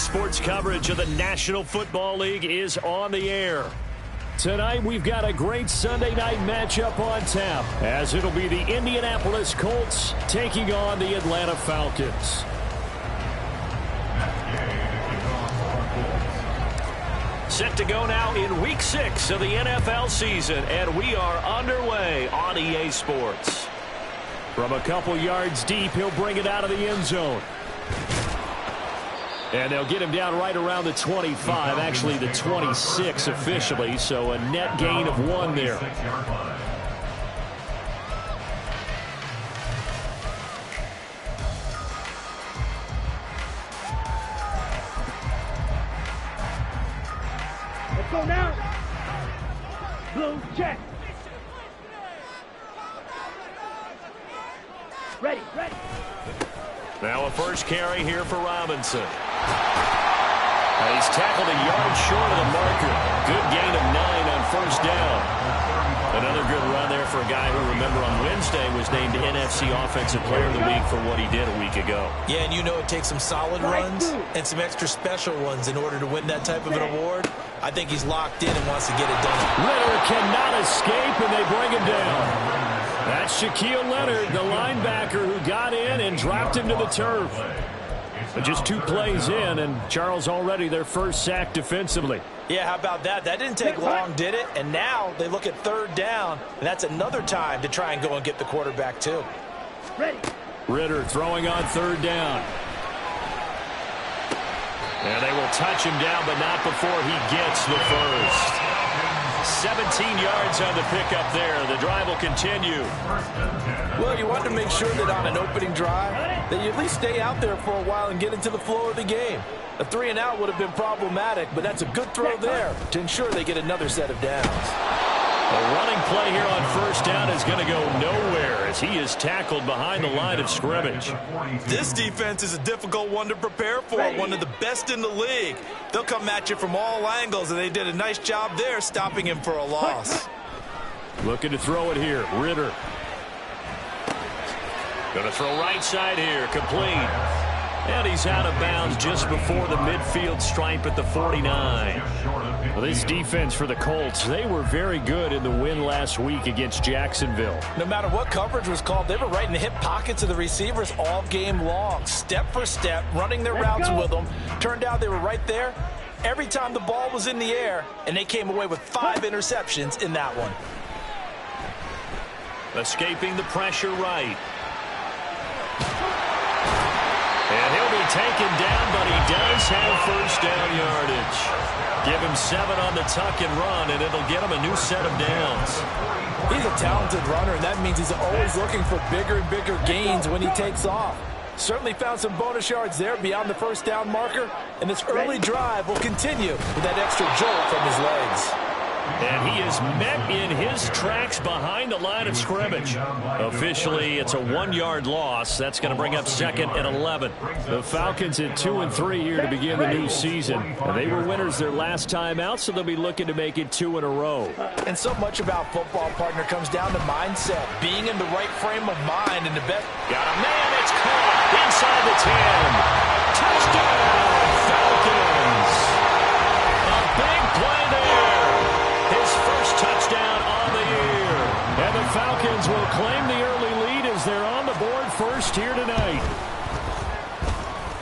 Sports coverage of the National Football League is on the air. Tonight, we've got a great Sunday night matchup on tap, as it'll be the Indianapolis Colts taking on the Atlanta Falcons. Set to go now in Week 6 of the NFL season, and we are underway on EA Sports. From a couple yards deep, he'll bring it out of the end zone. And they'll get him down right around the 25, actually the 26 officially, so a net gain of 1 there. Let's go now. Blue check. Ready. Now a first carry here for Robinson. He's tackled a yard short of the marker. Good gain of 9 on first down. Another good run there for a guy who, remember, on Wednesday was named NFC Offensive Player of the Week for what he did a week ago. Yeah, and you know it takes some solid runs and some extra special ones in order to win that type of an award. I think he's locked in and wants to get it done. Ritter cannot escape, and they bring him down. That's Shaquille Leonard, the linebacker, who got in and dropped him to the turf. But just 2 plays in, and Charles already their first sack defensively. Yeah, how about that? That didn't take long, did it? And now they look at third down, and that's another time to try and go and get the quarterback, too. Ready. Ritter throwing on third down. And they will touch him down, but not before he gets the first. 17 yards on the pickup there. The drive will continue. Well, you want to make sure that on an opening drive that you at least stay out there for a while and get into the flow of the game. A 3-and-out would have been problematic, but that's a good throw there to ensure they get another set of downs. A running play here on first down is going to go nowhere as he is tackled behind the line of scrimmage. This defense is a difficult one to prepare for, one of the best in the league. They'll come at you from all angles, and they did a nice job there stopping him for a loss. Looking to throw it here. Ritter. Going to throw right side here. Complete. And he's out of bounds just before the midfield stripe at the 49. Well, this defense for the Colts, they were very good in the win last week against Jacksonville. No matter what coverage was called, they were right in the hip pockets of the receivers all game long. Step for step, running their routes with them. Turned out they were right there every time the ball was in the air, and they came away with 5 interceptions in that one. Escaping the pressure right. And he'll be taken down, but he does have first down yardage. Give him 7 on the tuck and run, and it'll get him a new set of downs. He's a talented runner, and that means he's always looking for bigger and bigger gains when he takes off. Certainly found some bonus yards there beyond the first down marker, and this early drive will continue with that extra jolt from his legs. And he is met in his tracks behind the line of scrimmage. Officially, it's a 1-yard loss. That's going to bring up second and 11. The Falcons at 2-3 here to begin the new season. They were winners their last time out, so they'll be looking to make it 2 in a row. And so much about football, partner, comes down to mindset. Being in the right frame of mind and the best. Got a man, it's caught inside the 10. Touchdown, Falcons. A big play there. His first touchdown on the year. And the Falcons will claim the early lead as they're on the board first here tonight.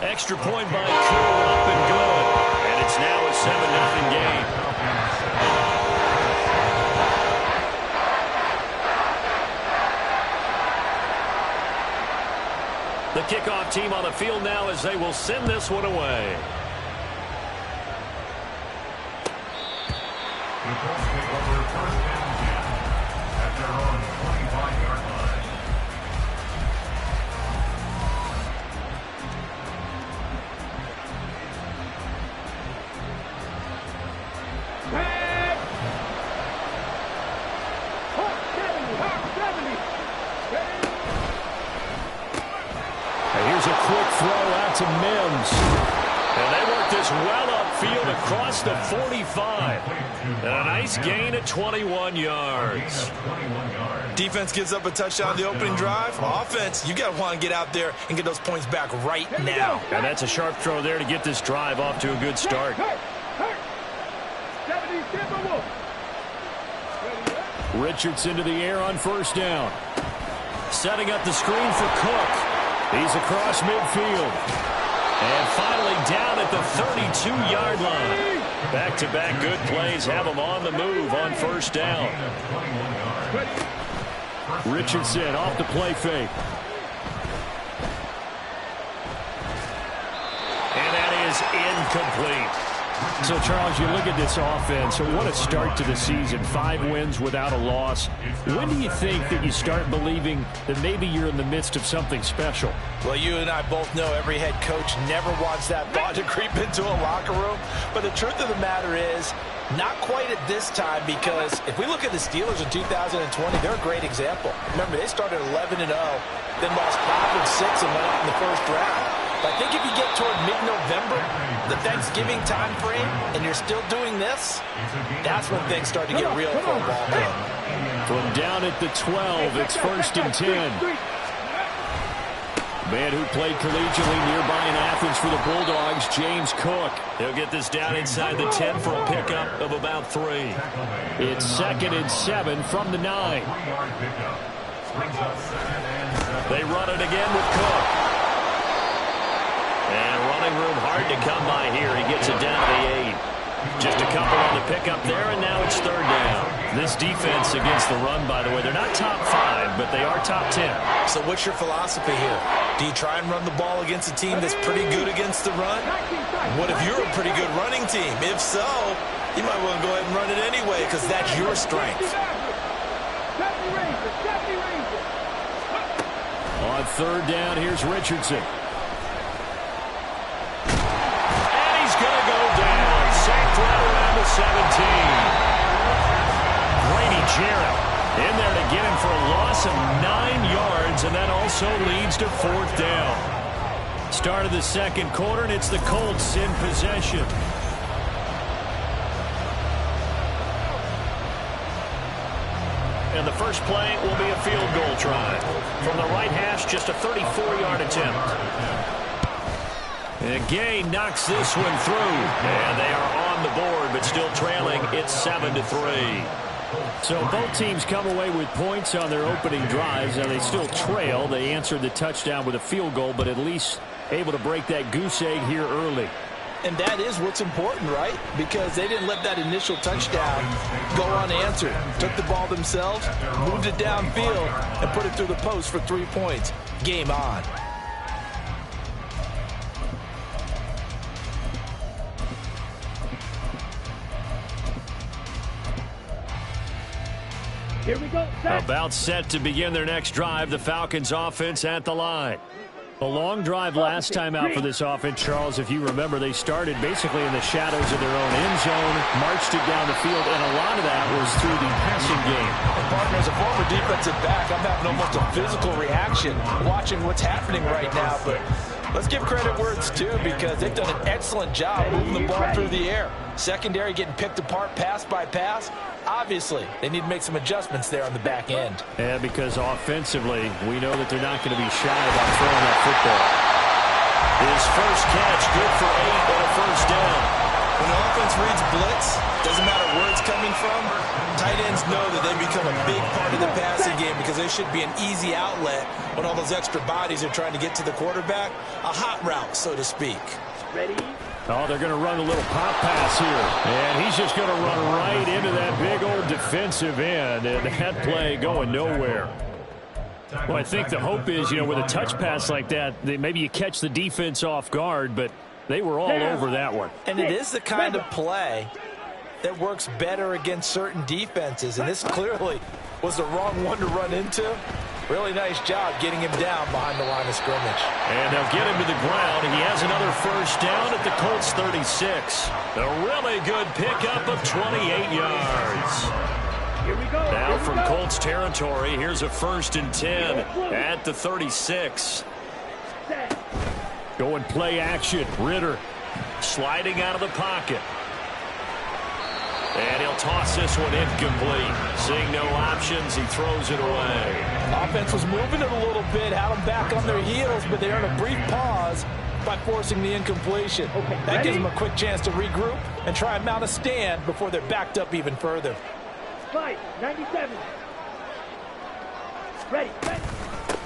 Extra point by Crew, up and good. And it's now a 7-0 game. The kickoff team on the field now as they will send this one away. The Colts pick up their first down 10 at their own 25-yard line. And here's a quick throw out to Mims. And they work this It's well upfield across the 45. And a nice gain of 21 yards. Defense gives up a touchdown the opening drive. Offense, you got to want to get out there and get those points back right now. And that's a sharp throw there to get this drive off to a good start. Richardson to the air on first down. Setting up the screen for Cook. He's across midfield. And finally down at the 32-yard line. Back-to-back good plays have him on the move on first down. Richardson off the play fake. And that is incomplete. So, Charles, you look at this offense, what a start to the season. 5 wins without a loss. When do you think that you start believing that maybe you're in the midst of something special? Well, you and I both know every head coach never wants that thought to creep into a locker room. But the truth of the matter is, not quite at this time, because if we look at the Steelers in 2020, they're a great example. Remember, they started 11-0, then lost 5 of 6 and went out in the first round. But I think if you get toward mid-November, the Thanksgiving time frame, and you're still doing this, that's when things start to get real for a ball game. From down at the 12, it's 1st and 10. Man who played collegiately nearby in Athens for the Bulldogs, James Cook. He'll get this down inside the 10 for a pickup of about 3. It's 2nd and 7 from the 9. They run it again with Cook. And running room hard to come by here. He gets it down to the 8. Just a couple on the pickup there, and now it's 3rd down. This defense against the run, by the way, they're not top 5, but they are top 10. So what's your philosophy here? Do you try and run the ball against a team that's pretty good against the run? What if you're a pretty good running team? If so, you might want to go ahead and run it anyway, because that's your strength. On 3rd down, here's Richardson. Sacked right around the 17. Grady Jarrett in there to get him for a loss of 9 yards, and that also leads to 4th down. Start of the 2nd quarter, and it's the Colts in possession. And the first play will be a field goal try. From the right hash, just a 34-yard attempt. And Gay knocks this one through. And they are on the board, but still trailing. It's 7-3. So both teams come away with points on their opening drives. Now they still trail. They answered the touchdown with a field goal, but at least able to break that goose egg here early. And that is what's important, right? Because they didn't let that initial touchdown go unanswered. Took the ball themselves, moved it downfield, and put it through the post for 3 points. Game on. Here we go. About set to begin their next drive. The Falcons offense at the line. A long drive last time out for this offense, Charles. If you remember, they started basically in the shadows of their own end zone, marched it down the field, and a lot of that was through the passing game. And partner, as a former defensive back, I'm having almost a physical reaction watching what's happening right now. But let's give credit where it's due, because they've done an excellent job moving the ball through the air. Secondary getting picked apart pass by pass. Obviously, they need to make some adjustments there on the back end. Yeah, because offensively, we know that they're not going to be shy about throwing that football. His first catch, good for 8 and a first down. When the offense reads blitz, doesn't matter where it's coming from, tight ends know that they become a big part of the passing game, because they should be an easy outlet when all those extra bodies are trying to get to the quarterback. A hot route, so to speak. Ready? Oh, they're going to run a little pop pass here. And he's just going to run right into that big old defensive end. And that play going nowhere. Well, I think the hope is, with a touch pass like that, maybe you catch the defense off guard, but they were all over that one. And it is the kind of play that works better against certain defenses. And this clearly was the wrong one to run into. Really nice job getting him down behind the line of scrimmage. And they'll get him to the ground. He has another first down at the Colts 36. A really good pickup of 28 yards. Here we go. Now from Colts territory, here's a 1st and 10 at the 36. Going play action. Ritter sliding out of the pocket. And he'll toss this one incomplete. Seeing no options, he throws it away. Offense was moving it a little bit, had them back on their heels, but they earned a brief pause by forcing the incompletion. That gives them a quick chance to regroup and try and mount a stand before they're backed up even further. Slide, 97. Ready.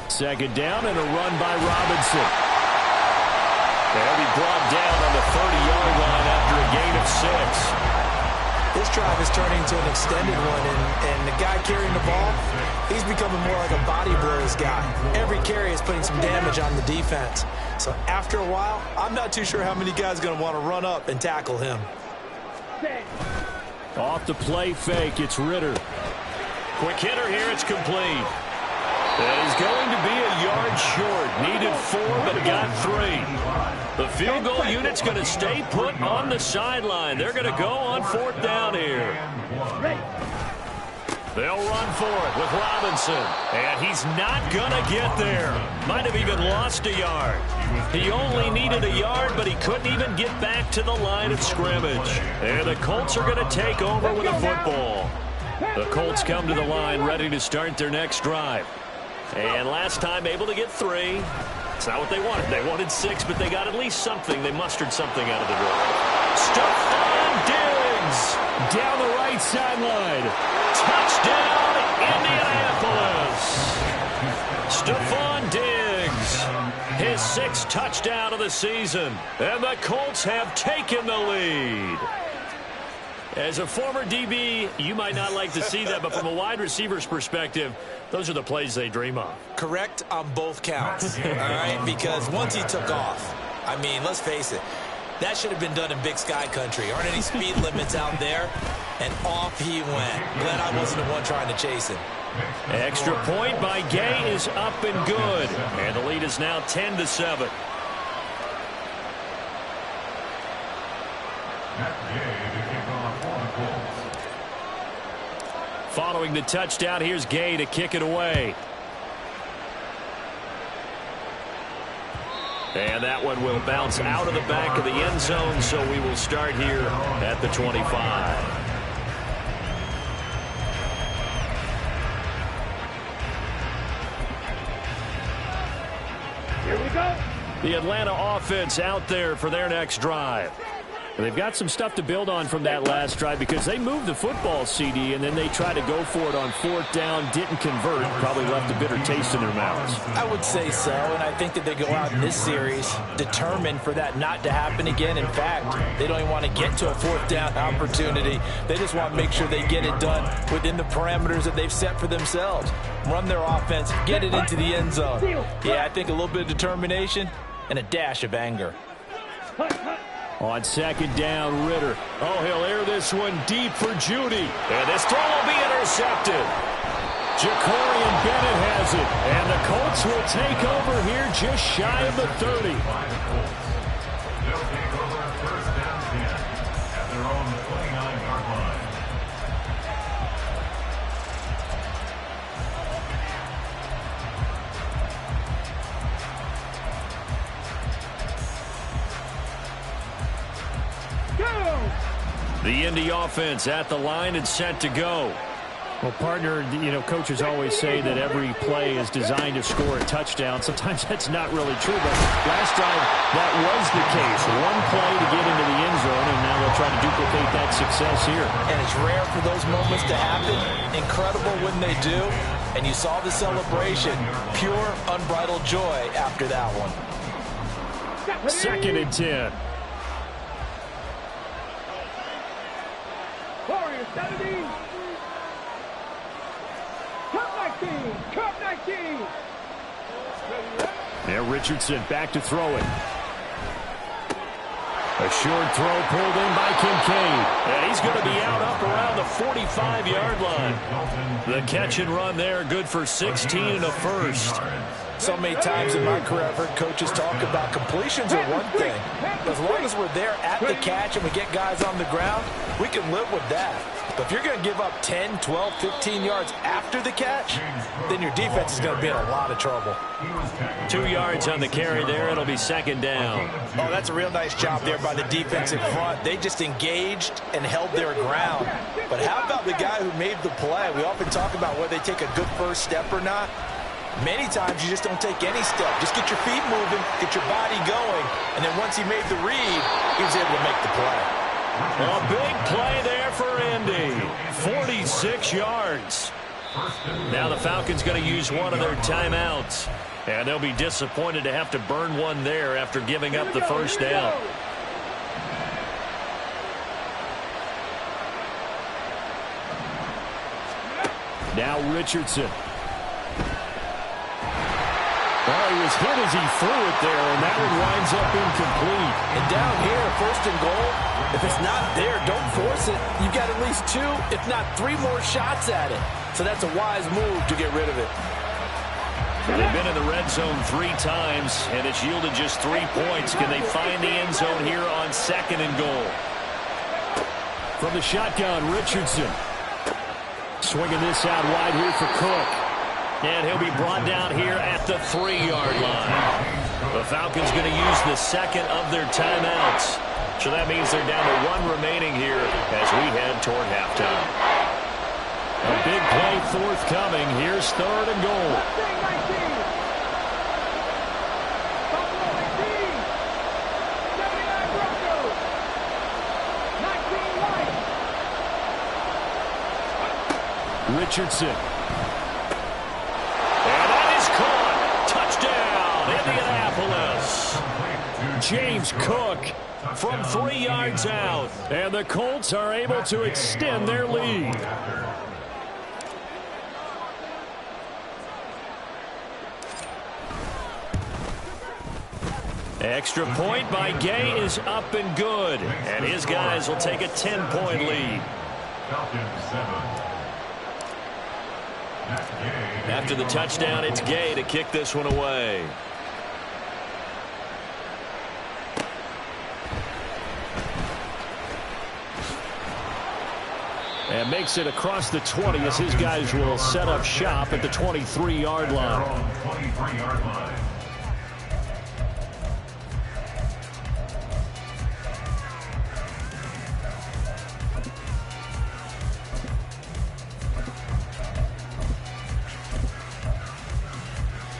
Second down and a run by Robinson. They'll be brought down on the 30-yard line after a gain of 6. This drive is turning into an extended one, and the guy carrying the ball, he's becoming more like a body blows guy. Every carry is putting some damage on the defense. So after a while, I'm not too sure how many guys are going to want to run up and tackle him. Off the play fake, it's Ritter. Quick hitter here, it's complete. And he's going to be a yard short. Needed 4, but got 3. The field goal unit's going to stay put on the sideline. They're going to go on 4th down here. They'll run for it with Robinson. And he's not going to get there. Might have even lost a yard. He only needed a yard, but he couldn't even get back to the line of scrimmage. And the Colts are going to take over with a football. The Colts come to the line ready to start their next drive. And last time able to get 3. It's not what they wanted. They wanted 6, but they got at least something. They mustered something out of the drive. Stephon Diggs down the right sideline. Touchdown, Indianapolis. Stephon Diggs, his 6th touchdown of the season. And the Colts have taken the lead. As a former DB, you might not like to see that, but from a wide receiver's perspective, those are the plays they dream of. Correct on both counts, all right? Because once he took off, I mean, let's face it, that should have been done in Big Sky country. Aren't any speed limits out there? And off he went. Glad I wasn't the one trying to chase him. Extra point by Gay is up and good. And the lead is now 10-7. Following the touchdown, here's Gay to kick it away. And that one will bounce out of the back of the end zone, so we will start here at the 25. Here we go. The Atlanta offense out there for their next drive. And they've got some stuff to build on from that last drive because they moved the football, CD, and then they tried to go for it on 4th down, didn't convert, probably left a bitter taste in their mouths. I would say so, and I think that they go out in this series determined for that not to happen again. In fact, they don't even want to get to a 4th down opportunity. They just want to make sure they get it done within the parameters that they've set for themselves. Run their offense, get it into the end zone. Yeah, I think a little bit of determination and a dash of anger. On 2nd down, Ritter. Oh, he'll air this one deep for Judy. And this throw will be intercepted. Jacorian Bennett has it. And the Colts will take over here just shy of the 30. They'll take over 1st down 10 at their own 29-yard line. The Indy offense at the line and set to go. Well, partner, coaches always say that every play is designed to score a touchdown. Sometimes that's not really true, but last drive that was the case. One play to get into the end zone, and now they'll try to duplicate that success here. And it's rare for those moments to happen. Incredible when they do. And you saw the celebration. Pure, unbridled joy after that one. 2nd and 10. Warriors 17. Cup 19. Now Richardson back to throw it. A short throw pulled in by Kincaid. And he's going to be out up around the 45-yard line. The catch and run there, good for 16 and a first. So many times in my career, I've heard coaches talk about completions are one thing. As long as we're there at the catch and we get guys on the ground, we can live with that. But if you're going to give up 10, 12, 15 yards after the catch, then your defense is going to be in a lot of trouble. 2 yards on the carry there. It'll be second down. Oh, that's a real nice job there by the defense in front. They just engaged and held their ground. But how about the guy who made the play? We often talk about whether they take a good first step or not. Many times you just don't take any step. Just get your feet moving, get your body going, and then once he made the read, he was able to make the play. A big play there for Indy. 46 yards. Now the Falcons going to use one of their timeouts. And they'll be disappointed to have to burn one there after giving up the first down. Now Richardson. Well, he was hit as he threw it there, and that one winds up incomplete. And down here, first and goal, if it's not there, don't force it. You've got at least 2, if not 3 more shots at it. So that's a wise move to get rid of it. They've been in the red zone 3 times, and it's yielded just 3 points. Can they find the end zone here on second and goal? From the shotgun, Richardson. Swinging this out wide here for Cook. And he'll be brought down here at the 3-yard line. The Falcons going to use the second of their timeouts. So that means they're down to 1 remaining here as we head toward halftime. A big play forthcoming. Here's third and goal. Richardson. James Cook from 3 yards out. And the Colts are able to extend their lead. Extra point by Gay is up and good. And his guys will take a 10-point lead. After the touchdown, it's Gay to kick this one away. And makes it across the 20 as his guys will set up shop at the 23-yard line.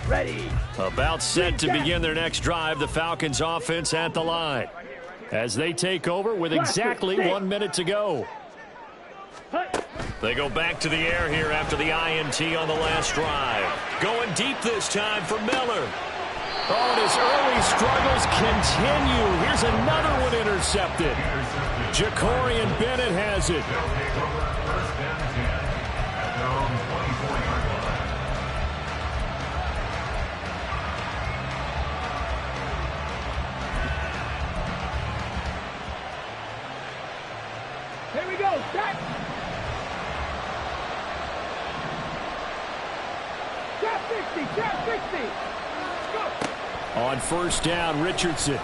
Ready. About set to begin their next drive, the Falcons offense at the line as they take over with exactly 1 minute to go. They go back to the air here after the INT on the last drive. Going deep this time for Miller. Oh, and his early struggles continue. Here's another one intercepted. Jacorian Bennett has it. Here we go. Set. Tap 60. Tap 60. Go. On first down, Richardson. A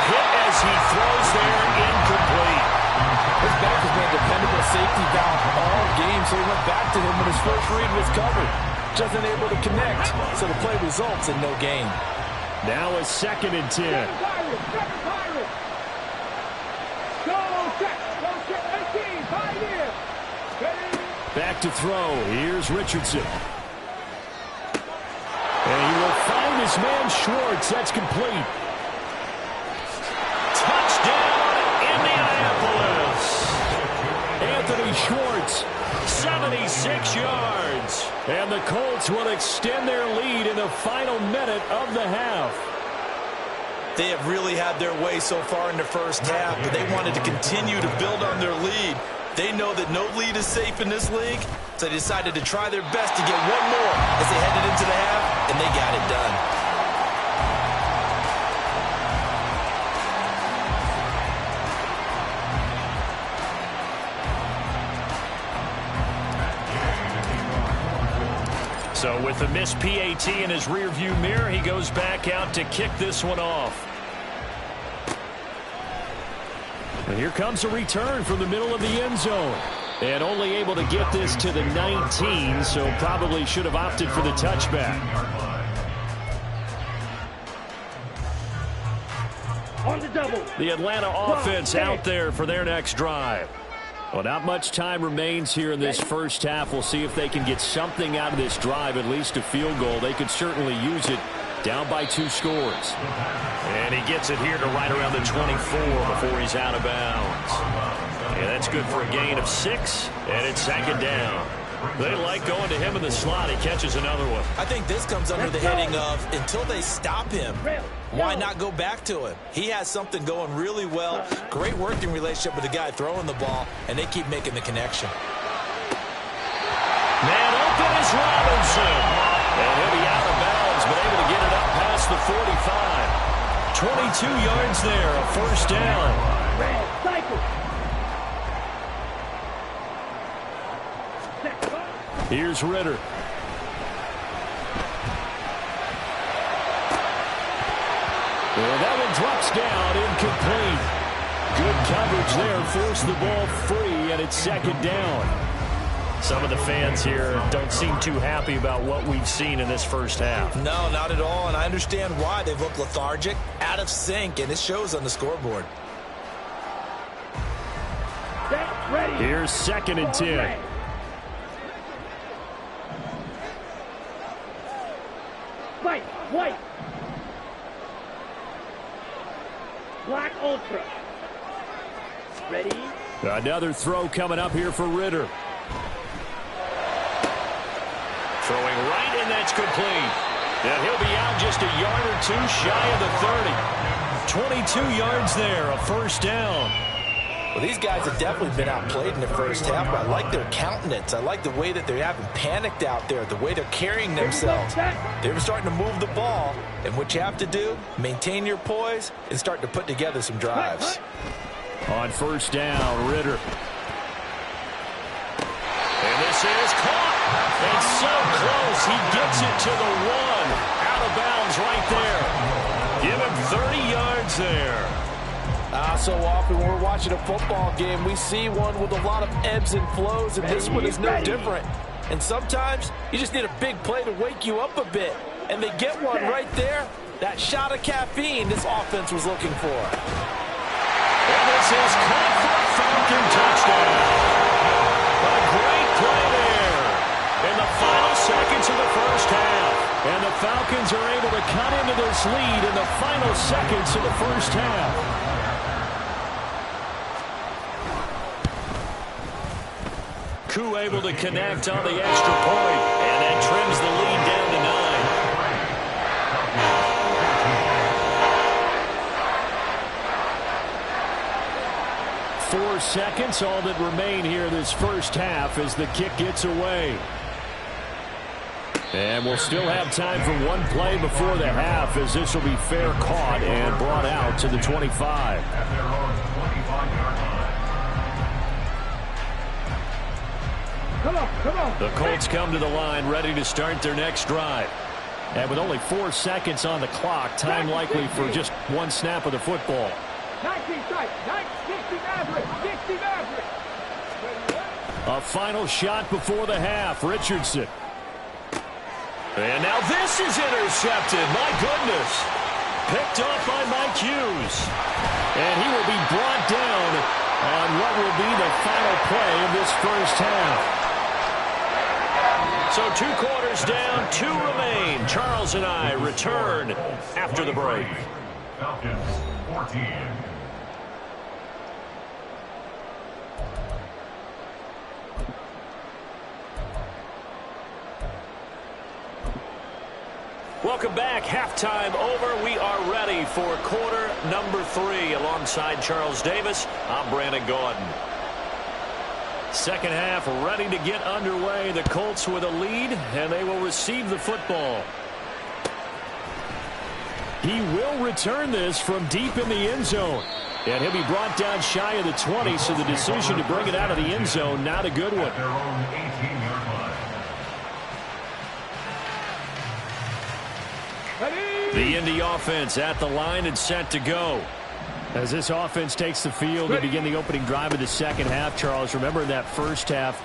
hit as he throws there, incomplete. His back has been a dependable safety valve all game, so he went back to him when his first read was covered. Just unable to connect, so the play results in no gain. Now a 2nd and 10. Second Pirates. Go set. Go set. 19. 5 here. Ready. Back to throw. Here's Richardson. And he will find his man Schwartz. That's complete. Touchdown, Indianapolis. Anthony Schwartz, 76 yards. And the Colts will extend their lead in the final minute of the half. They have really had their way so far in the first half, but they wanted to continue to build on their lead. They know that no lead is safe in this league, so they decided to try their best to get one more as they headed into the half, and they got it done. So with the missed PAT in his rearview mirror, he goes back out to kick this one off. And here comes a return from the middle of the end zone. And only able to get this to the 19, so probably should have opted for the touchback. On the double. The Atlanta offense out there for their next drive. Well, not much time remains here in this first half. We'll see if they can get something out of this drive, at least a field goal. They could certainly use it, down by 2 scores. And he gets it here to right around the 24 before he's out of bounds. And that's good for a gain of 6, and it's 2nd down. They like going to him in the slot. He catches another one. I think this comes under the heading of until they stop him, why not go back to him? He has something going really well. Great working relationship with the guy throwing the ball, and they keep making the connection. Man open is Robinson. And he'll be out of bounds, but able to get it up past the 45. 22 yards there, a 1st down. Here's Ritter. Well, that one drops down, incomplete. Good coverage there, forced the ball free, and it's 2nd down. Some of the fans here don't seem too happy about what we've seen in this first half. No, not at all, and I understand why. They've looked lethargic, out of sync, and it shows on the scoreboard. Here's 2nd and 10. White. Black Ultra. Ready? Another throw coming up here for Ritter. Throwing right, and that's complete. And he'll be out just a yard or 2 shy of the 30. 22 yards there, a 1st down. Well, these guys have definitely been outplayed in the first half, but I like their countenance. I like the way that they haven't panicked out there, the way they're carrying themselves. They're starting to move the ball, and what you have to do, maintain your poise and start to put together some drives. On 1st down, Ritter. And this is caught. And so close, he gets it to the 1. Out of bounds right there. Give him 30 yards there. So often when we're watching a football game, we see one with a lot of ebbs and flows, and this one is no different. And sometimes you just need a big play to wake you up a bit. And they get one right there. That shot of caffeine this offense was looking for. And this is caught for a Falcon touchdown. A great play there in the final seconds of the first half. And the Falcons are able to cut into this lead in the final seconds of the first half. Koo able to connect on the extra point, and that trims the lead down to 9. 4 seconds, all that remain here this first half as the kick gets away. And we'll still have time for one play before the half, as this will be fair caught and brought out to the 25. At their own 25-yard line. Come on. The Colts come to the line ready to start their next drive. And with only 4 seconds on the clock, time likely for just one snap of the football. 19 strike. 60 Maverick. A final shot before the half. Richardson. And now this is intercepted. My goodness. Picked off by Mike Hughes. And he will be brought down on what will be the final play of this first half. So 2 quarters down, 2 remain. Charles and I return after the break. Falcons 14. Welcome back. Halftime over. We are ready for quarter number 3. Alongside Charles Davis, I'm Brandon Gaudin. Second half ready to get underway. The Colts with a lead, and they will receive the football. He will return this from deep in the end zone. And he'll be brought down shy of the 20, so the decision to bring it out of the end zone, not a good one. At their own 18-yard line. The Indy offense at the line and set to go. As this offense takes the field to begin the opening drive of the second half, Charles, remember in that first half,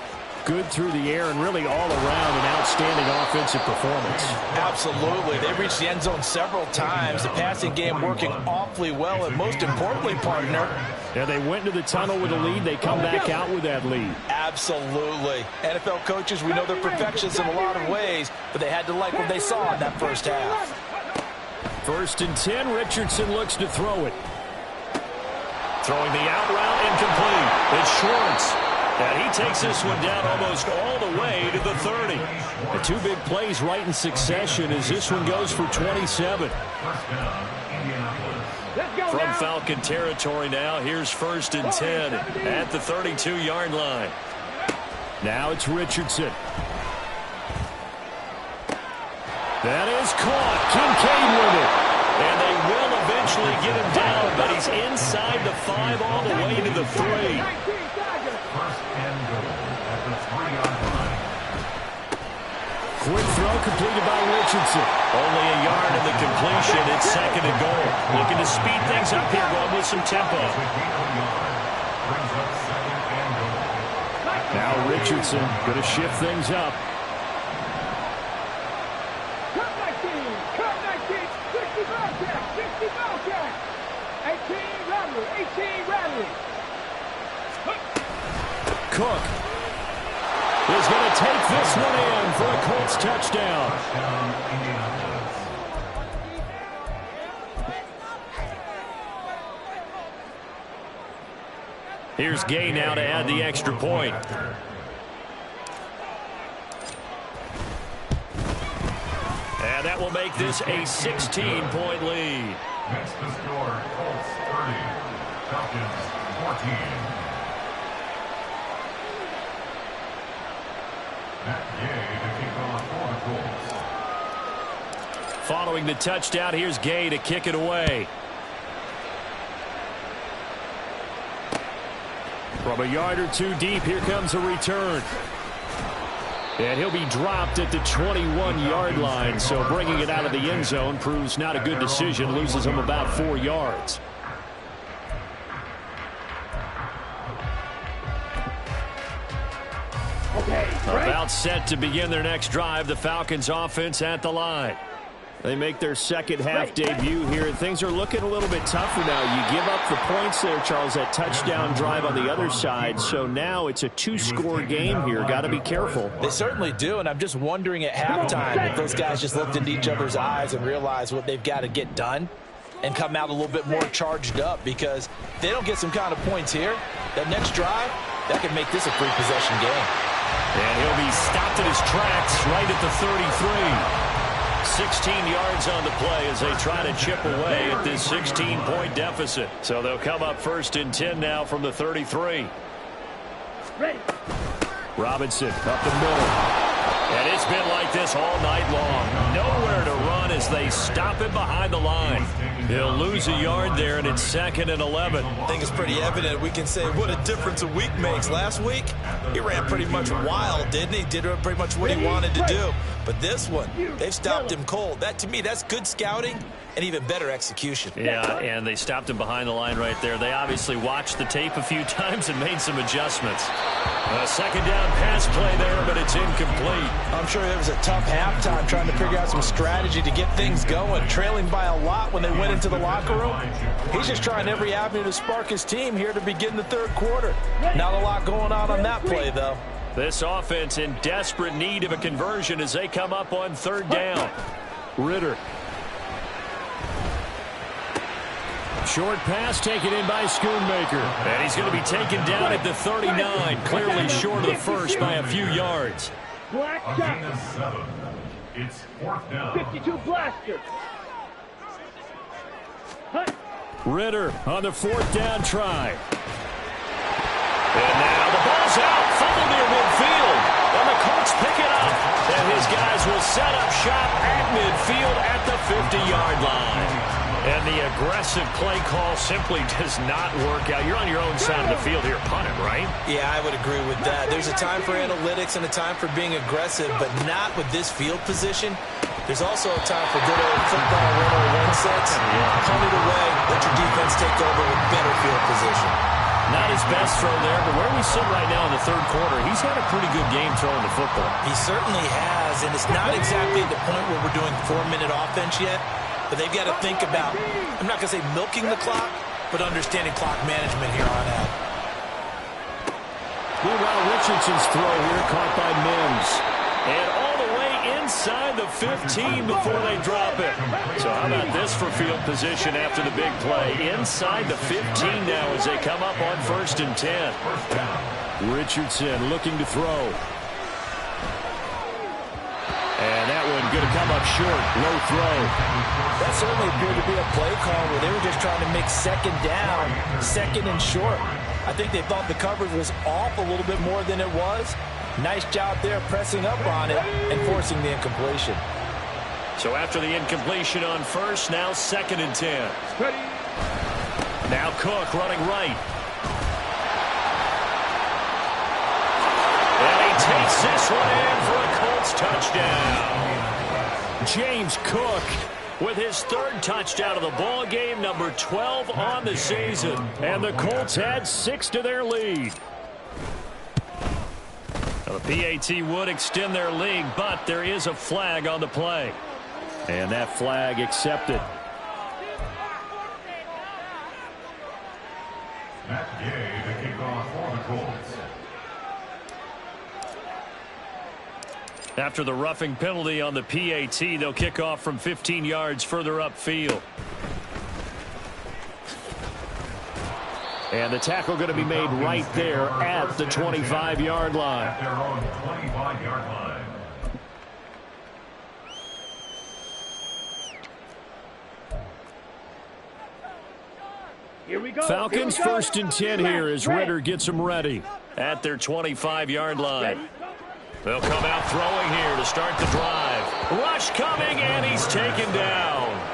good through the air and really all around an outstanding offensive performance. Absolutely. They reached the end zone several times. The passing game working awfully well, and most importantly, partner, yeah, they went into the tunnel with a lead. They come back out with that lead. Absolutely. NFL coaches, we know they're perfectionists in a lot of ways, but they had to like what they saw in that first half. 1st and 10. Richardson looks to throw it. Throwing the out route incomplete. It's Schwartz. And he takes this one down almost all the way to the 30. The two big plays right in succession as this one goes for 27. From Falcon territory now, here's 1st and 10 at the 32-yard line. Now it's Richardson. That is caught. Kincaid with it. And they will eventually get him down, but he's inside the 5 all the way to the 3. Quick throw completed by Richardson. Only a yard in the completion. It's 2nd and goal. Looking to speed things up here, going with some tempo. Now Richardson going to shift things up. Cook is going to take this one in for a Colts touchdown. Here's Gay now to add the extra point. And that will make this a 16-point lead. Next to score, Colts 30, Falcons 14. Following the touchdown, here's Gay to kick it away. From a yard or two deep, here comes a return. And he'll be dropped at the 21-yard line, so bringing it out of the end zone proves not a good decision, loses him about 4 yards. About set to begin their next drive, the Falcons offense at the line. They make their second half debut here, and things are looking a little bit tougher now. You give up the points there, Charles, that touchdown drive on the other side. So now it's a 2-score game here. Got to be careful. They certainly do, and I'm just wondering at halftime if those guys just looked into each other's eyes and realized what they've got to get done and come out a little bit more charged up, because if they don't get some kind of points here, that next drive, that could make this a free possession game. And he'll be stopped in his tracks right at the 33. 16 yards on the play as they try to chip away at this 16-point deficit. So they'll come up 1st and 10 now from the 33. Ready. Robinson up the middle. And it's been like this all night long. Nowhere to run as they stop him behind the line. He'll lose a yard there, and it's 2nd and 11. I think it's pretty evident. We can say what a difference a week makes. Last week, he ran pretty much wild, didn't he? Did pretty much what he wanted to do. But this one, they've stopped him cold. That, to me, that's good scouting and even better execution. Yeah, and they stopped him behind the line right there. They obviously watched the tape a few times and made some adjustments. A 2nd down pass play there, but it's incomplete. I'm sure there was a tough halftime trying to figure out some strategy to get things going, trailing by a lot when they went into the locker room. He's just trying every avenue to spark his team here to begin the 3rd quarter. Not a lot going on that play, though. This offense in desperate need of a conversion as they come up on 3rd down. Ritter. Short pass taken in by Schoonmaker. And he's going to be taken down at the 39, clearly short of the first by a few yards. Black shot. It's 4th down. 52 blaster. Ritter on the 4th down try. And now the ball's out. Fumble near midfield. And the Colts pick it up. And his guys will set up shop at midfield at the 50-yard line. And the aggressive play call simply does not work out. You're on your own side of the field here. Punt it, right? Yeah, I would agree with that. There's a time for analytics and a time for being aggressive, but not with this field position. There's also a time for good old football 101 punt it away, let your defense take over with better field position. Not his best throw there, but where we sit right now in the third quarter, he's had a pretty good game throwing the football. He certainly has, and it's not exactly at the point where we're doing 4-minute offense yet, but they've got to think about, I'm not going to say milking the clock, but understanding clock management here on out. Meanwhile, Richardson's throw here caught by Mims. And all the way inside the 15 before they drop it. So how about this for field position after the big play? Inside the 15 now as they come up on 1st and 10. Richardson looking to throw. And that one going to come up short. Low throw. That certainly appeared to be a play call where they were just trying to make second down, second and short. I think they thought the coverage was off a little bit more than it was. Nice job there pressing up on it and forcing the incompletion. So after the incompletion on 1st, now 2nd and 10. Now Cook running right. And he takes this one in for a Colts touchdown. James Cook with his 3rd touchdown of the ball game, number 12 on the season. And the Colts add 6 to their lead. Now, the PAT would extend their lead, but there is a flag on the play. And that flag accepted. Matt Gay to kick off for the Colts. After the roughing penalty on the PAT, they'll kick off from 15 yards further upfield. And the tackle going to be made right there at the 25-yard line. At their own 25-yard line. Here we go. Falcons 1st and 10 here as Ritter gets them ready at their 25-yard line. They'll come out throwing here to start the drive. Rush coming, and he's taken down.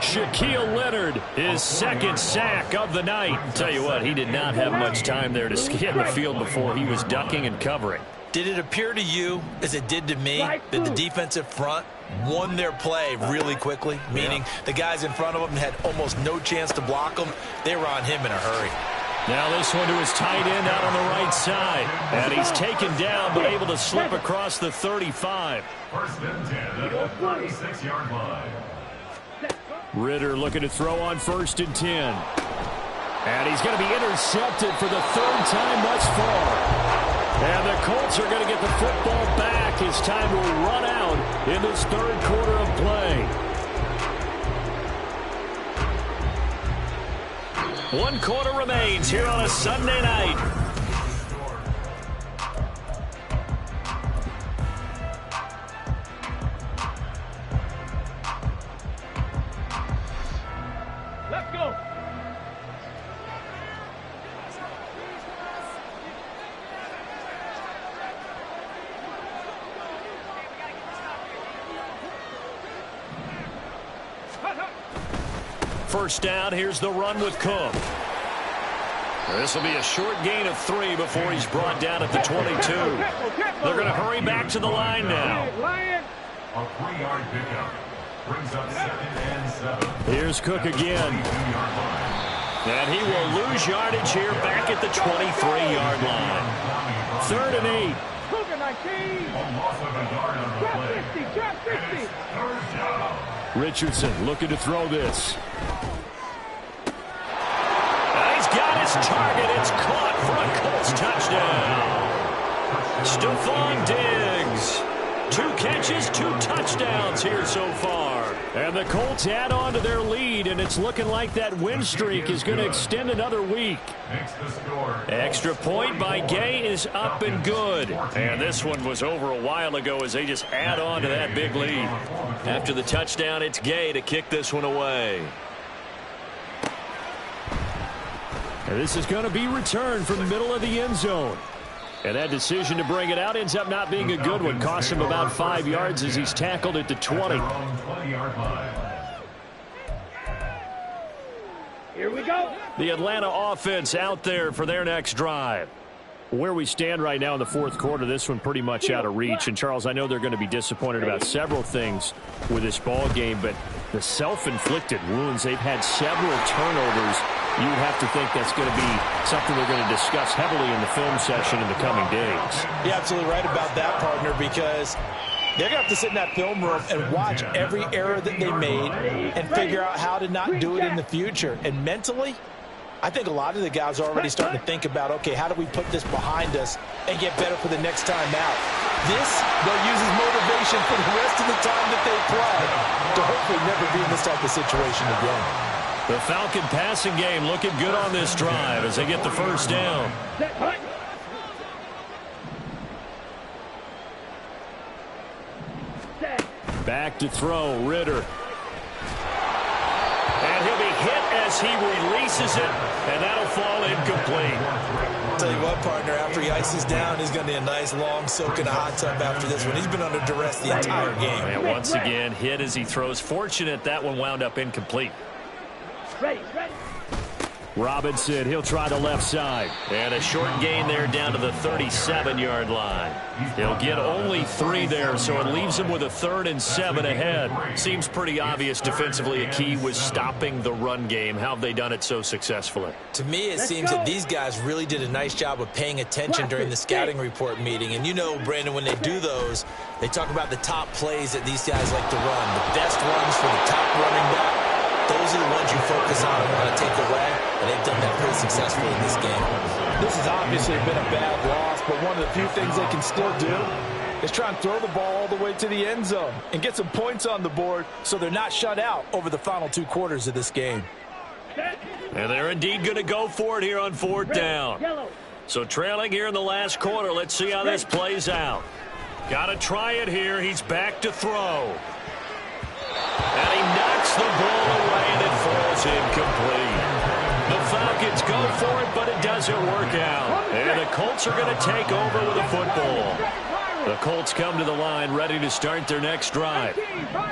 Shaquille Leonard, his 2nd sack of the night. Tell you what, he did not have much time there to scan the field before he was ducking and covering. Did it appear to you, as it did to me, that the defensive front won their play really quickly? Meaning the guys in front of them had almost no chance to block them. They were on him in a hurry. Now this one to his tight end out on the right side. And he's taken down but able to slip across the 35. 1st and 10 at the 36-yard line. Ritter looking to throw on 1st and 10. And he's going to be intercepted for the 3rd time thus far. And the Colts are going to get the football back as time will run out in this 3rd quarter of play. 1 quarter remains here on a Sunday night. Let's go. First down, here's the run with Cook. This will be a short gain of 3 before he's brought down at the 22. They're going to hurry back to the line now. A 3-yard pickup brings up 2nd and 7. Here's Cook again. And he will lose yardage here back at the 23-yard line. 3rd and 8. Cougar 19. A loss of a yard on the Trap play. 50. Trap 50. And it's 3rd down. Richardson looking to throw this. He's got his target. It's caught for a Colts touchdown. Stephon Diggs. 2 catches, 2 touchdowns here so far. And the Colts add on to their lead, and it's looking like that win streak is going to extend another week. Extra point by Gay is up and good. And this one was over a while ago as they just add on to that big lead. After the touchdown, it's Gay to kick this one away. And this is going to be returned from the middle of the end zone. And that decision to bring it out ends up not being a good one. Cost him about 5 yards as he's tackled at the 20. Here we go. The Atlanta offense out there for their next drive. Where we stand right now in the fourth quarter, this one pretty much out of reach. And, Charles, I know they're going to be disappointed about several things with this ball game, but the self-inflicted wounds, they've had several turnovers. You would have to think that's going to be something they're going to discuss heavily in the film session in the coming days. You're absolutely right about that, partner, because they're going to have to sit in that film room and watch every error that they made and figure out how to not do it in the future. And mentally, I think a lot of the guys are already starting to think about, okay, how do we put this behind us and get better for the next time out? This, they'll use as motivation for the rest of the time that they play to hopefully never be in this type of situation again. The Falcon passing game looking good on this drive as they get the first down. Back to throw, Ritter. And he'll be hit as he releases it, and that'll fall incomplete. I'll tell you what, partner, after he ices down, he's going to be a nice long soak in a hot tub after this one. He's been under duress the entire game. And once again, hit as he throws. Fortunate that one wound up incomplete. Ready. Robinson, he'll try the left side. And a short gain there down to the 37-yard line. He'll get only 3 there, so it leaves him with a 3rd and 7 ahead. Seems pretty obvious defensively a key was stopping the run game. How have they done it so successfully? To me, it seems that these guys really did a nice job of paying attention during the scouting report meeting. And you know, Brandon, when they do those, they talk about the top plays that these guys like to run. The best ones for the top running back. Those are the ones you focus on and want to take away, and they've done that pretty successfully in this game. This has obviously been a bad loss, but one of the few things they can still do is try and throw the ball all the way to the end zone and get some points on the board so they're not shut out over the final 2 quarters of this game. And they're indeed going to go for it here on 4th down. So trailing here in the last quarter, let's see how this plays out. Got to try it here. He's back to throw. And he knocks the ball away, and it falls incomplete. The Falcons go for it, but it doesn't work out. And the Colts are going to take over with the football. The Colts come to the line ready to start their next drive.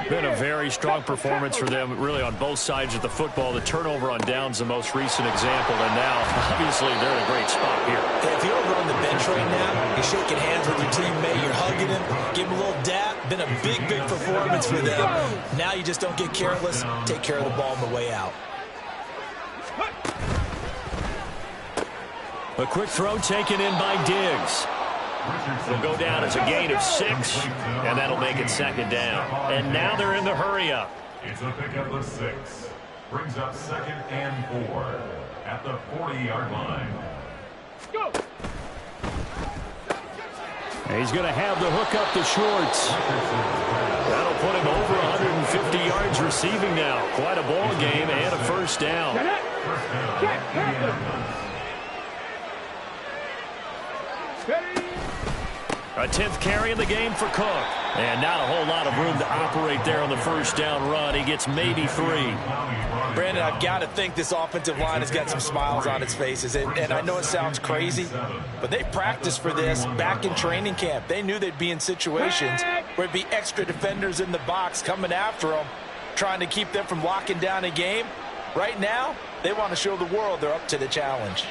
Been a very strong performance for them, really, on both sides of the football. The turnover on downs, the most recent example, and now, obviously, they're in a great spot here. Hey, if you're over on the bench right now, you're shaking hands with your teammate, you're hugging him, give him a little dap. Been a big, big performance for them. Now you just don't get careless. Take care of the ball on the way out. A quick throw taken in by Diggs. Will go down as a gain of 6, and that'll make it 2nd down. And now they're in the hurry-up. It's a pick up of 6. Brings up 2nd and 4 at the 40-yard line. Go! He's going to have the hook up to Schwartz. That'll put him over 150 yards receiving now. Quite a ball game and a 1st down. A 10th carry in the game for Cook. And not a whole lot of room to operate there on the 1st down run. He gets maybe 3. Brandon, I've got to think this offensive line has got some smiles on its faces. And I know it sounds crazy, but they practiced for this back in training camp. They knew they'd be in situations where it'd be extra defenders in the box coming after them, trying to keep them from locking down a game. Right now, they want to show the world they're up to the challenge.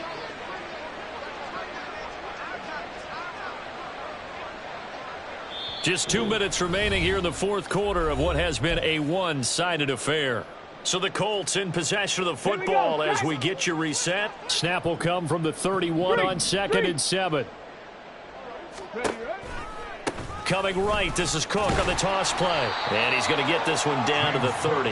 Just 2 minutes remaining here in the 4th quarter of what has been a one-sided affair. So the Colts in possession of the football as we get you reset. Snap will come from the 31 on 2nd and 7. Coming right, this is Cook on the toss play. And he's going to get this one down to the 30.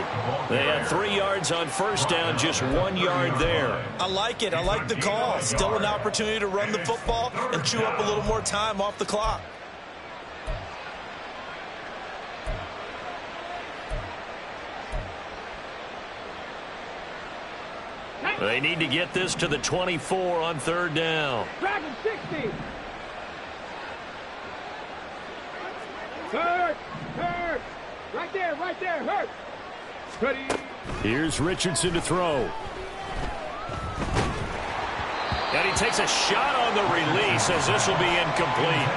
They had 3 yards on 1st down, just 1 yard there. I like it. I like the call. Still an opportunity to run the football and chew up a little more time off the clock. They need to get this to the 24 on 3rd down. Dragon 60. Hurt. Right there, hurt. Ready. Here's Richardson to throw. And he takes a shot on the release as this will be incomplete.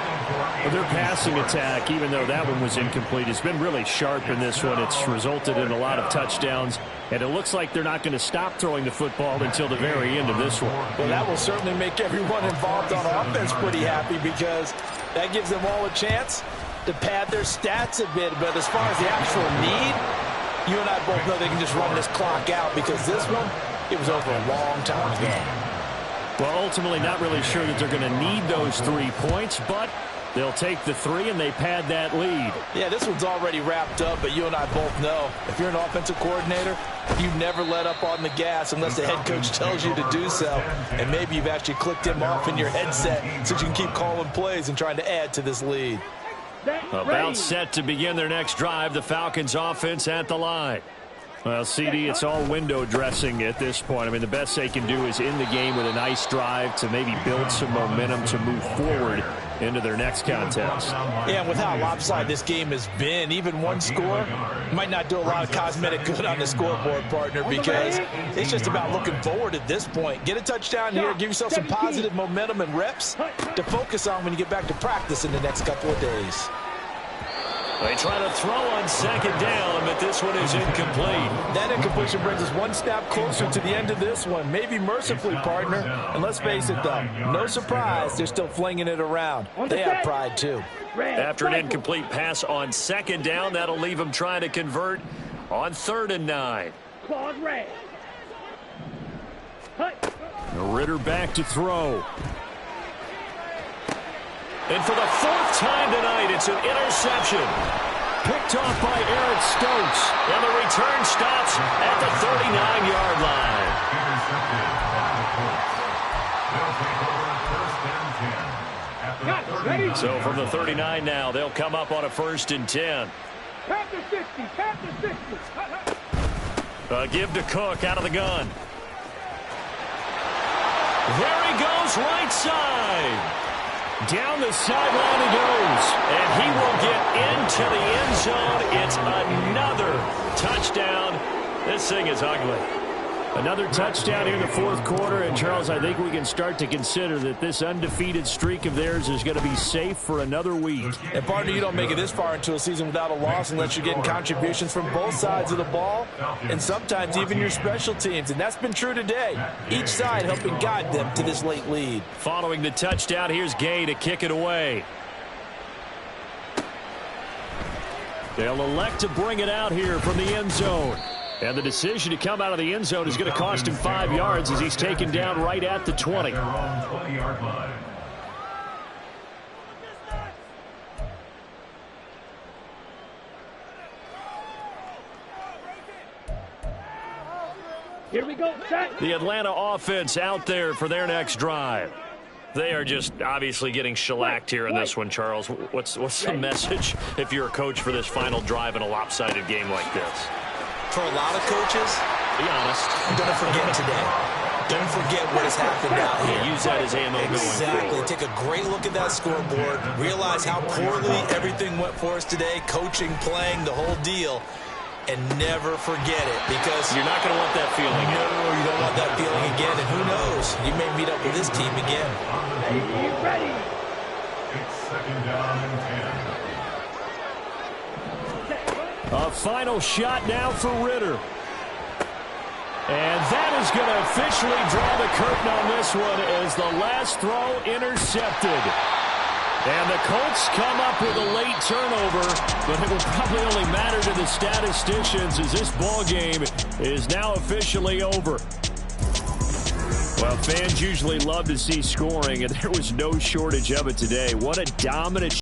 Well, their passing attack, even though that one was incomplete, has been really sharp in this one. It's resulted in a lot of touchdowns, and it looks like they're not going to stop throwing the football until the very end of this one. Well, that will certainly make everyone involved on offense pretty happy because that gives them all a chance to pad their stats a bit. But as far as the actual need, you and I both know they can just run this clock out because this one, it was over a long time ago. Well, ultimately not really sure that they're going to need those 3 points, but they'll take the 3 and they pad that lead. Yeah, this one's already wrapped up, but you and I both know if you're an offensive coordinator, you never let up on the gas unless the head coach tells you to do so. And maybe you've actually clicked him off in your headset so you can keep calling plays and trying to add to this lead. About set to begin their next drive, the Falcons offense at the line. Well, CD, it's all window dressing at this point. I mean, the best they can do is end the game with a nice drive to maybe build some momentum to move forward into their next contest. Yeah, and with how lopsided this game has been, even one score might not do a lot of cosmetic good on the scoreboard, partner, because it's just about looking forward at this point. Get a touchdown here, give yourself some positive momentum and reps to focus on when you get back to practice in the next couple of days. They try to throw on second down, but this one is incomplete. That incompletion brings us one step closer to the end of this one. Maybe mercifully, partner. And let's face it, though, no surprise, they're still flinging it around. They have pride, too. After an incomplete pass on second down, that'll leave them trying to convert on 3rd and 9. Ritter back to throw. And for the 4th time tonight, it's an interception. Picked off by Eric Stokes. And the return stops at the 39-yard line. So from the 39 now, they'll come up on a 1st and 10. Give to Cook out of the gun. There he goes, right side. Down the sideline he goes. And he will get into the end zone. It's another touchdown. This thing is ugly. Another touchdown here in the 4th quarter. And, Charles, I think we can start to consider that this undefeated streak of theirs is going to be safe for another week. And, partner, you don't make it this far into a season without a loss unless you're getting contributions from both sides of the ball and sometimes even your special teams. And that's been true today. Each side helping guide them to this late lead. Following the touchdown, here's Gay to kick it away. They'll elect to bring it out here from the end zone. And the decision to come out of the end zone is going to cost him 5 yards as he's taken down right at the 20. Here we go, set. The Atlanta offense out there for their next drive. They are just obviously getting shellacked here in this one, Charles. What's the message if you're a coach for this final drive in a lopsided game like this? For a lot of coaches, be honest, don't forget today. Don't forget what has happened out here. Use that as ammo going forward. Take a great look at that scoreboard. Realize how poorly everything went for us today. Coaching, playing, the whole deal. And never forget it because you're not going to want that feeling again. No, you don't want that feeling again. And who knows? You may meet up with this team again. Ready. It's 2nd down and 10. A final shot now for Ritter. And that is going to officially draw the curtain on this one as the last throw intercepted. And the Colts come up with a late turnover, but it will probably only matter to the statisticians as this ball game is now officially over. Well, fans usually love to see scoring, and there was no shortage of it today. What a dominant